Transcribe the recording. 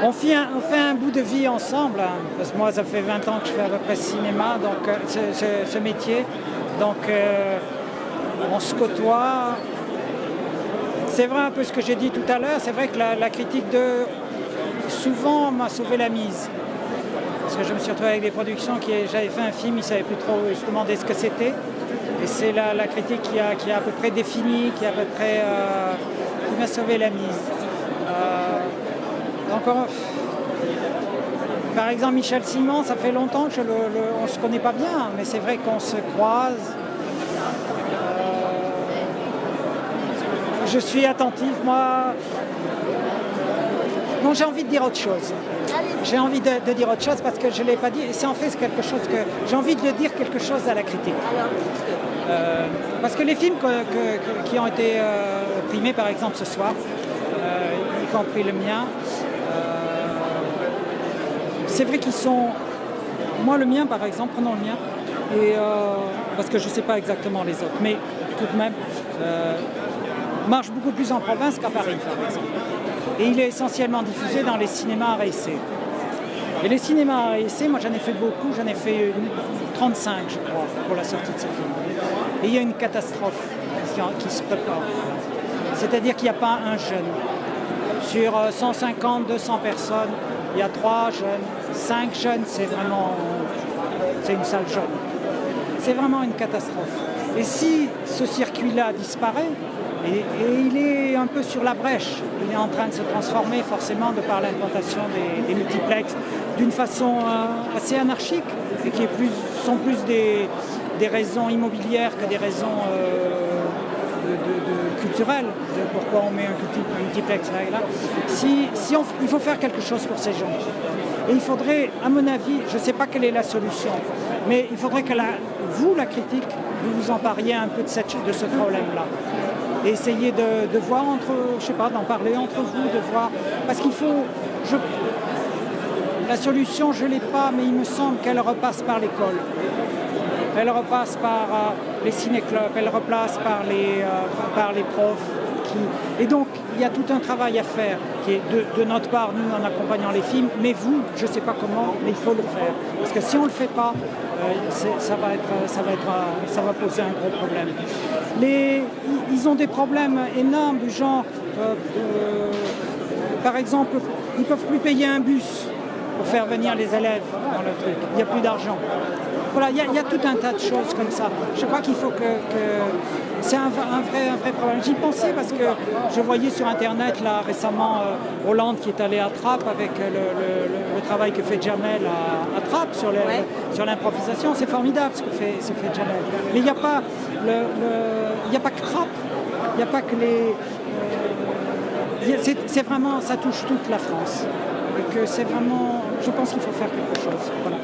On fait un bout de vie ensemble, hein, parce que moi ça fait 20 ans que je fais à peu près cinéma, donc ce métier, donc on se côtoie. C'est vrai un peu ce que j'ai dit tout à l'heure, c'est vrai que la critique de souvent m'a sauvé la mise. Parce que je me suis retrouvé avec des productions j'avais fait un film, ils ne savaient plus trop se demander ce que c'était. Et c'est la critique qui a à peu près défini, qui m'a sauvé la mise. Par exemple, Michel Simon, ça fait longtemps qu'on ne se connaît pas bien, mais c'est vrai qu'on se croise. Je suis attentive, moi. Non, j'ai envie de dire autre chose. J'ai envie de dire autre chose parce que je ne l'ai pas dit. Et c'est en fait quelque chose que j'ai envie de dire quelque chose à la critique. Parce que les films qui ont été primés, par exemple, ce soir, y compris le mien, c'est vrai qu'ils sont... Moi, le mien, par exemple, prenons le mien, parce que je ne sais pas exactement les autres, mais tout de même, marche beaucoup plus en province qu'à Paris, par exemple. Et il est essentiellement diffusé dans les cinémas à réessai. Et les cinémas à réessai, moi j'en ai fait beaucoup, j'en ai fait 35 je crois, pour la sortie de ce film. Et il y a une catastrophe qui se prépare. C'est-à-dire qu'il n'y a pas un jeune. Sur 150, 200 personnes, il y a 3 jeunes, 5 jeunes, c'est une salle jaune. C'est vraiment une catastrophe. Et si ce circuit-là disparaît, et il est un peu sur la brèche, il est en train de se transformer forcément de par l'implantation des multiplexes d'une façon assez anarchique et qui sont plus des raisons immobilières que des raisons culturelles, de pourquoi on met un multiplex là et là. Il faut faire quelque chose pour ces gens. Et il faudrait, à mon avis, je ne sais pas quelle est la solution, mais il faudrait que vous, la critique, vous vous empariez un peu de ce problème-là. Et essayer de voir d'en parler entre vous, de voir. Parce qu'il faut. La solution, je ne l'ai pas, mais il me semble qu'elle repasse par l'école. Elle repasse par les ciné-clubs, elle repasse par les profs. Et donc, il y a tout un travail à faire qui est de notre part, nous, en accompagnant les films, mais vous, je ne sais pas comment, mais il faut le faire. Parce que si on ne le fait pas, ça va poser un gros problème. Ils ont des problèmes énormes du genre, par exemple, ils ne peuvent plus payer un bus pour faire venir les élèves dans le truc. Il n'y a plus d'argent. Voilà, il y a tout un tas de choses comme ça. Je crois qu'il faut que c'est un vrai problème. J'y pensais parce que je voyais sur Internet là récemment Hollande qui est allé à Trappes avec le travail que fait Jamel à Trappes sur l'improvisation. C'est formidable ce que fait Jamel. Mais il n'y a pas que Trappes, il n'y a pas que c'est vraiment, ça touche toute la France. Et que c'est vraiment, je pense qu'il faut faire quelque chose. Voilà.